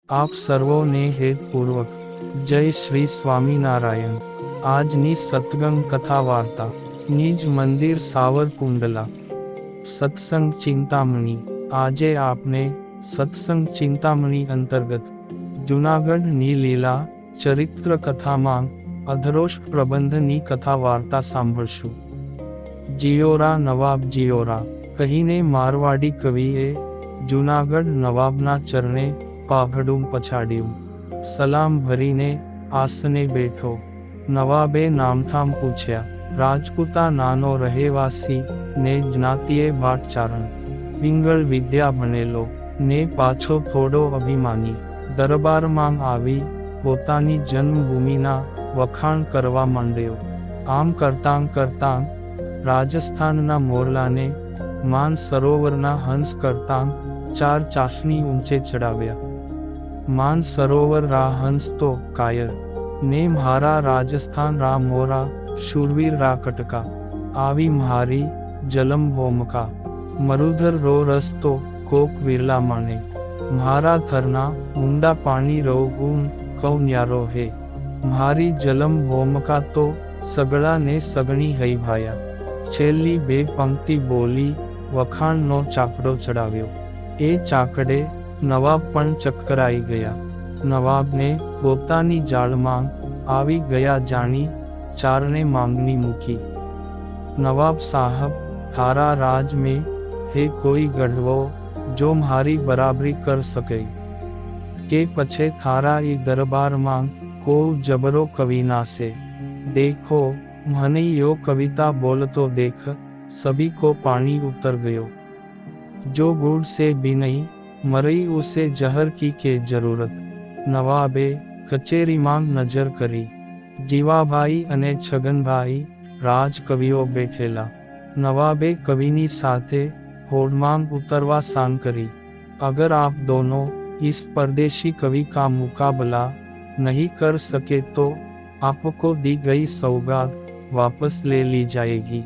આપ સર્વોને હેતપૂર્વક જય શ્રી સ્વામિનારાયણ। આજની સત્સંગ કથા વાર્તા નિજ મંદિર સાવરકુંડલા સત્સંગ ચિંતામણી। આજે આપને સત્સંગ ચિંતામણી અંતર્ગત જૂનાગઢની લીલા ચરિત્ર કથામાં અધરોષ પ્રબંધની કથા વાર્તા સાંભળશું। જીયોરા નવાબ જીયોરા કહીને મારવાડી કવિએ જૂનાગઢ નવાબના ચરણે પાઘડું પછાડ્યું। સલામ ભરીને આસને બેઠો। નવાબે નામઠામ પૂછ્યા। રાજપૂતા નાનો રહેવાસી ને જ્ઞાતિએ ભાટચારણ। પિંગળ વિદ્યા ભણેલો ને પાછો થોડો અભિમાની। દરબારમાં આવી પોતાની જન્મભૂમિના વખાણ કરવા માંડ્યો। આમ કરતાં કરતાં રાજસ્થાનના મોરલાને માન સરોવરના હંસ કરતાં 4 ચાસણી ઊંચે ચડાવ્યા। માન સરોવર રા હંસ તો કાયર ને મારા રાજસ્થાન રા મોરા શૂરવીર રા કટકા। આવી મારી જલમ ભોમકા મરુધર રો રસ્તો કોક વિરલા માણે। મારા થરના ઊંડા પાણી રો ગુણ કૌ ન્યારો હે। મારી જલમ ભોમકા તો સગળા ને સગણી હઈ ભાયા। છેલ્લી 2 પંક્તિ બોલી વખાણનો ચાકડો ચડાવ્યો। એ ચાકડે નવાબ પણ ચક્કરાઈ ગયા। નવાબને પોતાની જાળમાં આવી ગયા જાણી ચારણે માંગણી મૂકી। નવાબ સાહબ થારા રાજ में હે કોઈ ગઢવો જો મારી બરાબરી કર સકે કે પછે થારા ઈ દરબારમાં કો જબરો કવિ નાસે। देखो મને યો કવિતા બોલતો દેખ સभी को पानी उतर गयो। जो गुड़ से भी नहीं मरई उसे जहर की के जरूरत। નવાબે કચેરીમાં નજર કરી। જીવાભાઈ અને છગનભાઈ રાજકવિઓ બેઠેલા। નવાબે કવિની સાથે હોડમાં ઉતરવા સાન કરી। अगर आप दोनों इस परदेशी कवि का मुकाबला नहीं कर सके तो आपको दी गई सौगात वापस ले ली जाएगी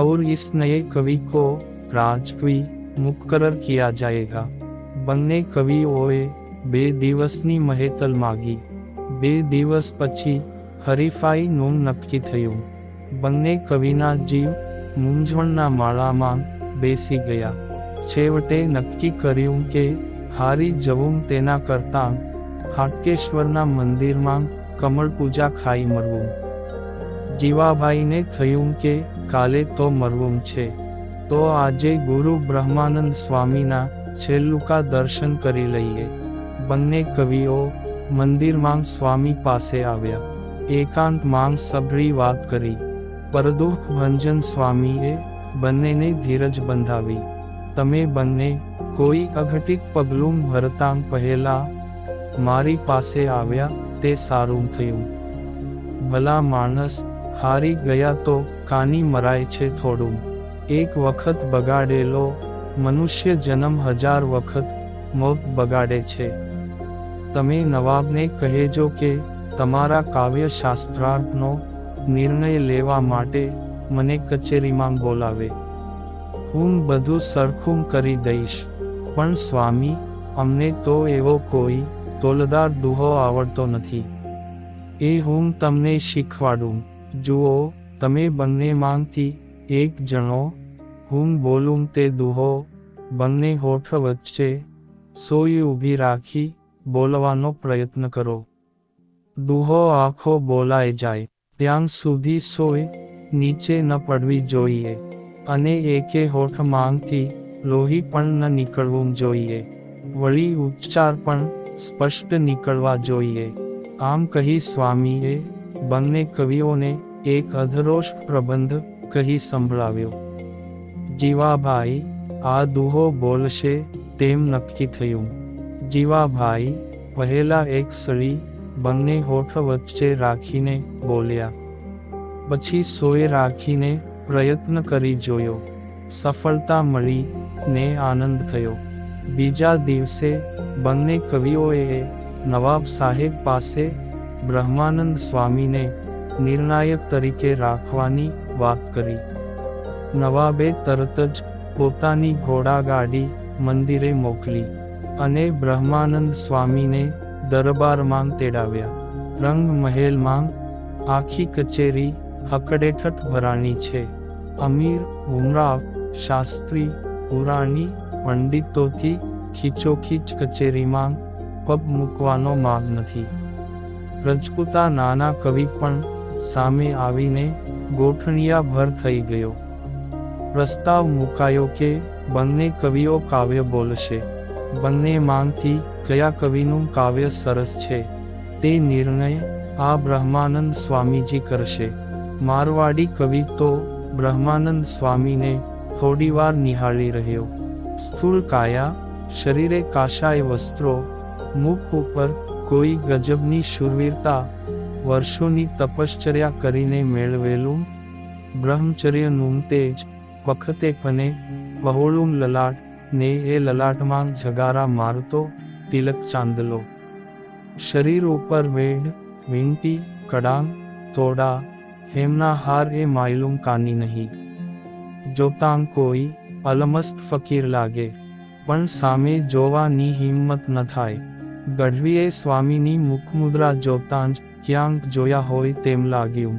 और इस नए कवि को राजकवि मुकर्रर किया जाएगा। બંને કવિઓએ 2 દિવસની મહેતલ માગી। 2 દિવસ પછી હરીફાઈનું નક્કી થયું। બંને કવિના જીવ મૂંઝવણના માળામાં બેસી ગયા। છેવટે નક્કી કર્યું કે હારી જવું તેના કરતાં હાટકેશ્વરના મંદિરમાં કમળ પૂજા ખાઈ મરવું। જીવાભાઈને થયું કે કાલે તો મરવું છે તો આજે ગુરુ બ્રહ્માનંદ સ્વામીના છેલ્લુકા દર્શન કરી લઈએ। બંને કવિઓ મંદિરમાં સ્વામી પાસે આવ્યા। એકાંતમાં સઘળી વાત કરી। પરદુઃખ ભંજન સ્વામીએ બંનેને ધીરજ બંધાવી। તમે બંને કોઈ અઘટિત પગલું ભરતાં પહેલા મારી પાસે આવ્યા તે સારું થયું। ભલા માણસ હારી ગયા તો કાની મરાય છે થોડું। એક વખત બગાડેલો મનુષ્ય જન્મ 1000 વખત મોત બગાડે છે। તમે નવાબને કહેજો કે તમારા કાવ્ય શાસ્ત્રાર્થનો નિર્ણય લેવા માટે મને કચેરીમાં બોલાવે। હું બધું સરખું કરી દઈશ પણ સ્વામી અમને તો એવો કોઈ તોલદાર દુહો આવડતો નથી। એ હું તમને શીખવાડું। જુઓ તમે બંનેમાંથી એક જણો હું બોલું તે દુહો બંને હોઠ વચ્ચે સોય ઊભી રાખી બોલવાનો પ્રયત્ન કરો। દુહો આખો બોલાઈ જાય ત્યાં સુધી સોય નીચે ન પડવી જોઈએ અને એકે હોઠમાંથી લોહી પણ ન નીકળવું જોઈએ। વળી ઉચ્ચાર પણ સ્પષ્ટ નીકળવા જોઈએ। આમ કહી સ્વામીએ બંને કવિઓને એક અધરોષ પ્રબંધ કહી સંભળાવ્યો। જીવાભાઈ આ દુહો બોલશે તેમ નક્કી થયું। જીવાભાઈ પહેલા એક સળી બંને હોઠ વચ્ચે રાખીને બોલ્યા। પછી સોય રાખીને પ્રયત્ન કરી જોયો। સફળતા મળી ને આનંદ થયો। બીજા દિવસે બંને કવિઓએ નવાબ સાહેબ પાસે બ્રહ્માનંદ સ્વામીને નિર્ણાયક તરીકે રાખવાની વાત કરી। નવાબે તરત જ પોતાની ઘોડાગાડી મંદિરે મોકલી। અને બ્રહ્માનંદ સ્વામીને દરબારમાં તેડાવ્યા. રંગ મહેલમાં આખી કચેરી હકડેઠઠ ભરાણી છે. અમીર, ઉમરાવ, શાસ્ત્રી, પુરાણી, પંડિતોથી ખીચોખીચ કચેરીમાં પગ મૂકવાનો માગ નથી. રજપૂતા નાના કવિ પણ સામે આવીને ગોઠણિયાભર થઈ ગયો. પ્રસ્તાવ મુકાયો કે બંને કવિઓ કાવ્ય બોલશે. બંનેમાંથી કયા કવિનું કાવ્ય સરસ છે તે નિર્ણય આ બ્રહ્માનંદ સ્વામીજી કરશે. મારવાડી કવિ તો બ્રહ્માનંદ સ્વામીને થોડીવાર નિહાળી રહ્યો. સ્થૂળ કાયા, શરીરે કાશાય વસ્ત્રો, મુખ ઉપર કોઈ ગજબની શૂરવીરતા, વર્ષોની તપશ્ચર્યા કરીને મેળવેલું બ્રહ્મચર્યનું તેજ, વખતે પને બહોળું લલાટ ને એ લલાટમાં જગારા મારતો તિલક ચાંદલો. શરીર ઉપર વેઢ, વીંટી, કડાંગ, તોડા, હેમના હાર એ માયલું કાની નહીં. જોતાં કોઈ અલમસ્ત ફકીર લાગે, પણ સામે જોવાની હિંમત ન થાય. ગઢવીએ સ્વામીની મુખમુદ્રા જોતાં જ ક્યાંક જોયા હોય તેમ લાગ્યું,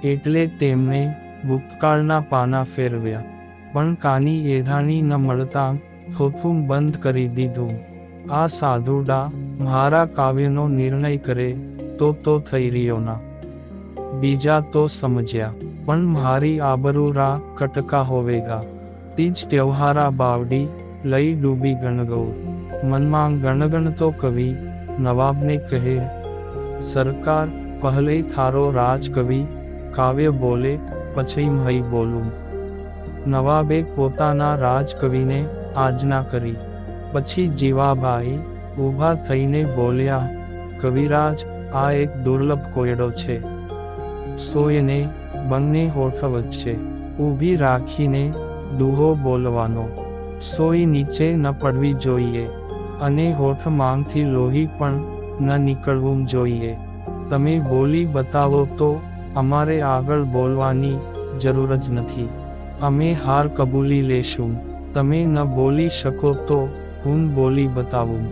એટલે તેમને ભૂતકાળના પાના ફેરવ્યા. પણ કાની એધાણી ન મળતાં થોથું બંધ કરી દીધું. આ સાધુડા મારા કાવ્યનો નિર્ણય કરે તો થઈ રહ્યો ના. બીજા તો સમજ્યા, પણ મારી આબરૂ રા કટકા હોવેગા. તીજ ત્યોહારા બાવડી લઈ ડૂબી ગણગૌર. મનમાં ગણગણતો કવિ નવાબને કહે, સરકાર પહેલે થારો રાજ કવિ કાવ્ય બોલે, પછી મહી બોલું. નવાબે પોતાના રાજકવિને આજ્ઞા કરી. પછી જીવાભાઈ ઊભા થઈને બોલ્યા, કવિરાજ, આ એક દુર્લભ કોયડો છે. સોયને બંને હોઠ વચ્ચે ઊભી રાખીને દુહો બોલવાનો. સોય નીચે ન પડવી જોઈએ અને હોઠ માંગથી લોહી પણ ન નીકળવું જોઈએ. તમે બોલી બતાવો તો અમારે આગળ બોલવાની જરૂર જ નથી. અમે હાર કબૂલી લેશું. તમે ન બોલી શકો તો હું બોલી બતાવું.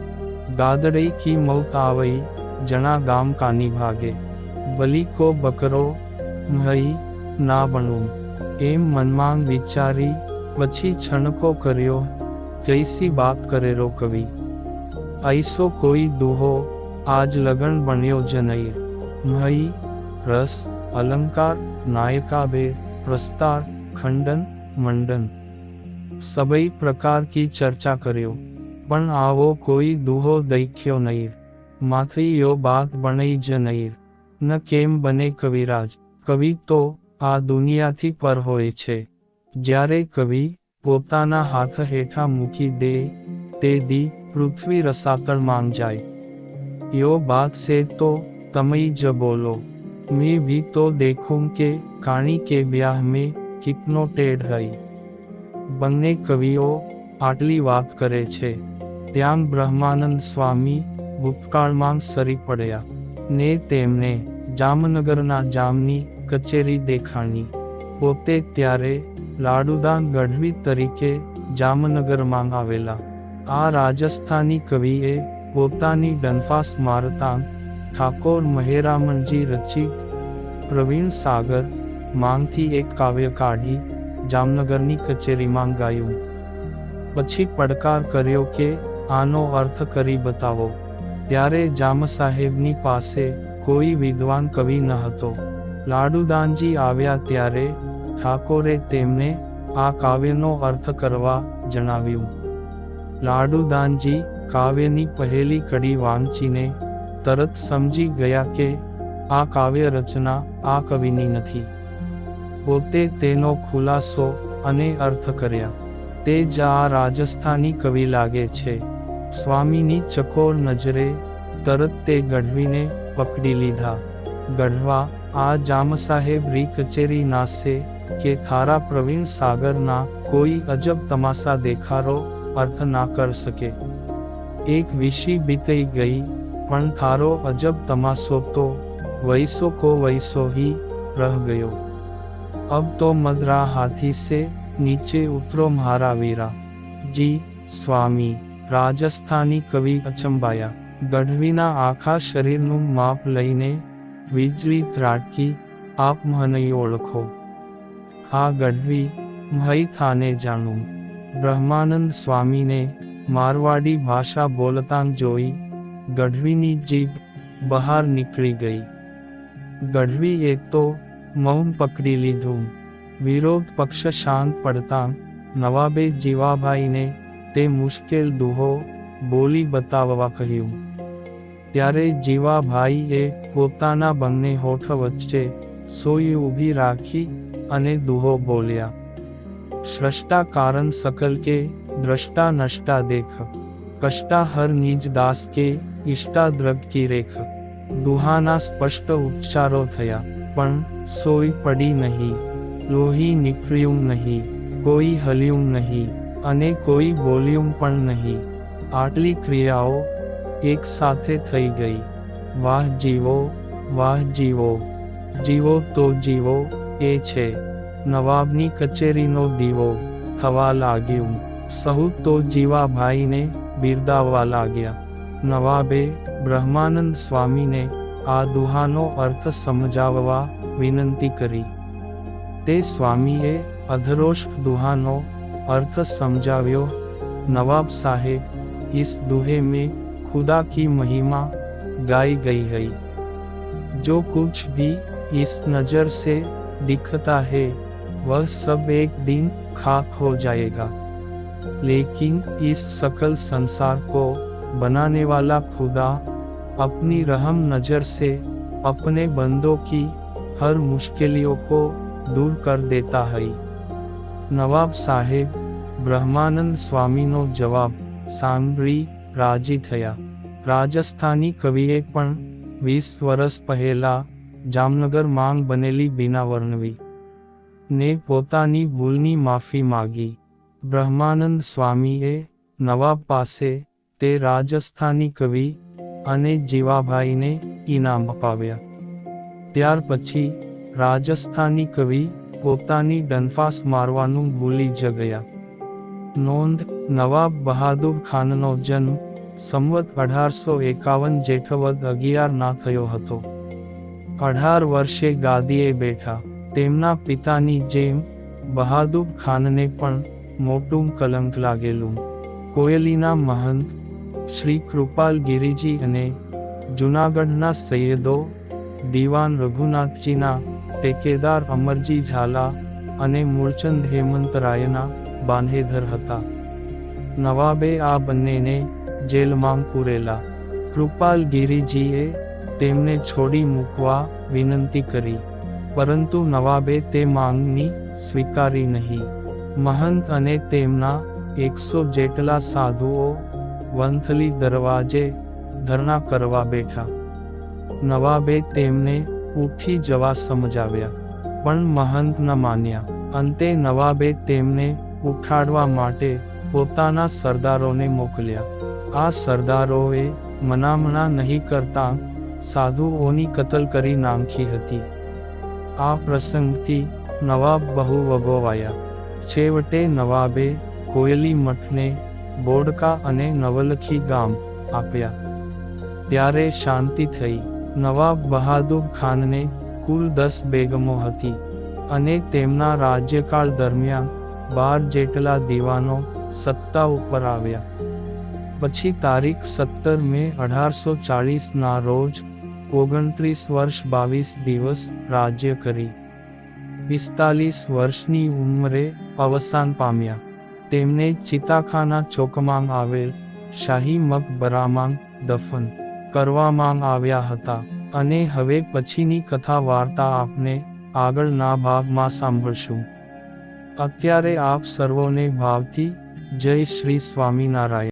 ગાદડઈ કી મૌત આવઈ, જણા ગામ કાની ભાગે. બલી કો બકરો મહી ના બનવું. એમ મનમાં વિચારી પછી છણકો કર્યો, કૈસી બાત કરેરો કવિ. ऐसो કોઈ દુહો આજ લગન બન્યો જ નહીં. મહી, રસ, અલંકાર, નાયકાભેદ, પ્રસ્તાર, ખંડન, મંડન સબઈ પ્રકાર કી ચર્ચા કર્યો, પણ આવો કોઈ દુહો દૈખ્યો નહીં. માથી યો બાત બનઈ જ નહીં. ન કેમ બને કવિરાજ? કવિ તો આ દુનિયાથી પર હોય છે. જ્યારે કવિ પોતાના હાથ હેઠા મૂકી દે તે દી પૃથ્વી રસાતળ માંગ જાય. યો બાત સે તો તમે જ બોલો. મેં ભી તો દેખું કે કાણી કે બ્યાહ મેં કિતનો ટેઢ હૈ. બંને કવિઓ આટલી વાત કરે છે ત્યાં બ્રહ્માનંદ સ્વામી ભૂતકાળમાં સરી પડ્યા ને તેમને જામનગરના જામની કચેરી દેખાણી. પોતે ત્યારે લાડુદાન ગઢવી તરીકે જામનગરમાં આવેલા. આ રાજસ્થાની કવિએ પોતાની ડંફાસ મારતાં ઠાકોર મહેરામણજી રચિત પ્રવીણ સાગર માંગથી એક કાવ્ય કાઢી જામનગરની કચેરીમાં ગાયું. પછી પડકાર કર્યો કે આનો અર્થ કરી બતાવો. ત્યારે જામસાહેબની પાસે કોઈ વિદ્વાન કવિ ન હતો. લાડુદાનજી આવ્યા ત્યારે ઠાકોરે તેમને આ કાવ્યનો અર્થ કરવા જણાવ્યું. લાડુદાનજી કાવ્યની પહેલી કડી વાંચીને તરત સમજી ગયા કે આ કાવ્ય રચના આ કવિની નથી. પોતે તેનો ખુલાસો અને અર્થ કર્યા. તે જ આ રાજસ્થાની કવિ લાગે છે. સ્વામીની ચકોર નજરે તરત તે ગઢવીને પકડી લીધા. ગઢવા, આ જામસાહેબ રી કચેરી નાસે કે થારા પ્રવીણ સાગરના કોઈ અજબ તમાશા દેખારો અર્થ ના કર શકે. એક વિશી બીતઈ ગઈ, પણ થારો અજબ તમાશો તો વૈસો કો વૈસો ही रह गयो. अब तो मदरा हाथी से नीचे उतरो म्हारा वीरा. जी स्वामी. રાજસ્થાની કવિ અચંબાયા. ગઢવીના આખા શરીરનું માપ લઈને વીજળી ત્રાટકી, આપ મને ઓળખો. હા ગઢવી, મહી થાને જાણું. બ્રહ્માનંદ સ્વામીને મારવાડી ભાષા બોલતાં જોઈ ગઢવીની જીભ બહાર નીકળી ગઈ. ગઢવીએ તો મૌન પકડી લીધું. વિરોધ પક્ષ શાંત પડતાં નવાબે જીવાભાઈને તે મુશ્કેલ દુહો બોલી બતાવવા કહ્યું. ત્યારે જીવાભાઈએ પોતાના બંને હોઠ વચ્ચે સોય ઊભી રાખી અને દુહો બોલ્યા. સ્રષ્ટા કારણ સકલ કે દ્રષ્ટા નષ્ટા દેખ, કષ્ટા હર નિજ દાસ કે ઇષ્ટા દ્રગ કી રેખ. દુહાના સ્પષ્ટ ઉચ્ચારો થયા, પણ સોય પડી નહીં, લોહી નીકળ્યું નહીં, કોઈ હલ્યું નહીં અને કોઈ બોલ્યું પણ નહીં. આટલી ક્રિયાઓ એક સાથે થઈ ગઈ. વાહ જીવો, વાહ જીવો, જીવો તો જીવો એ છે નવાબની કચેરીનો દીવો થવા લાગ્યું. સહુ તો જીવાભાઈને બિરદાવવા લાગ્યા. નવાબે બ્રહ્માનંદ સ્વામીને આ દુહાનો અર્થ સમજાવવા વિનંતી કરી. તે સ્વામીએ અધરોષ દુહાનો अर्थ समझाव्यो. नवाब साहेब, इस दुहे में खुदा की महिमा गाई गई है. जो कुछ भी इस नज़र से दिखता है वह सब एक दिन खाक हो जाएगा, लेकिन इस सकल संसार को बनाने वाला खुदा अपनी रहम नज़र से अपने बंदों की हर मुश्किलों को दूर कर देता है. नवाब साहेब બ્રહ્માનંદ સ્વામીનો જવાબ સાંભળી રાજી થયા. રાજસ્થાની કવિએ પણ 20 વર્ષ પહેલા જામનગર માંગ બનેલી બીના વર્ણવી ને પોતાની ભૂલની માફી માગી. બ્રહ્માનંદ સ્વામીએ નવાબ પાસે તે રાજસ્થાની કવિ અને જીવાભાઈને ઇનામ અપાવ્યા. ત્યાર પછી રાજસ્થાની કવિ પોતાની ડંફાસ મારવાનું ભૂલી જ ગયા. નોંધ: નવાબ બહાદુર ખાનનો જન્મ સંવત 1851 જેઠવદ 11 ના થયો હતો. 18 વર્ષે ગાદીએ બેઠા. તેમના પિતાની જેમ બહાદુર ખાનને પણ મોટું કલંક લાગેલું. કોયલીના મહંત શ્રી કૃપાલ ગિરિજી અને જૂનાગઢના સૈયદો દીવાન રઘુનાથજીના ટેકેદાર અમરજી ઝાલા અને મૂળચંદ હેમંતરાયના બાંધેધર હતા. નવાબે આ બંનેને જેલમાં પૂરેલા. કૃપાલ ગિરિજીએ તેમને છોડી મૂકવા વિનંતી કરી, પરંતુ નવાબે તે માંગણી સ્વીકારી નહીં. મહંત અને તેમના 100 જેટલા સાધુઓ વંથલી દરવાજે ધરણા કરવા બેઠા. નવાબે તેમને ઉઠી જવા સમજાવ્યા, પણ મહંત ન માન્યા. અંતે નવાબે તેમને ઉઠાડવા માટે પોતાના સરદારોને મોકલ્યા. આ સરદારોએ મનામણા નહીં કરતા સાધુઓની કતલ કરી નાખી હતી. આ પ્રસંગથી નવાબ બહુ વગોવાયા. છેવટે નવાબે કોયલી મઠને બોડકા અને નવલખી ગામ આપ્યા. ત્યારે શાંતિ થઈ. નવાબ બહાદુર ખાનને કુલ 10 બેગમો હતી અને તેમના રાજ્યકાળ દરમિયાન 12 જેટલા દીવાનો સત્તા ઉપર આવ્યા. પછી તારીખ 17 મે 1840 ના રોજ 29 વર્ષ 22 દિવસ રાજ્ય કરી 45 વર્ષની ઉંમરે અવસાન પામ્યા. તેમને ચિતાખાના ચોકમાં આવેલ શાહી મકબરામાં દફન કરવામાં આવ્યા હતા. અને હવે પછીની કથા વાર્તા આપને આગળના ભાગમાં સાંભળશું. અત્યારે આપ સર્વોને ભાવથી જય શ્રી સ્વામિનારાયણ.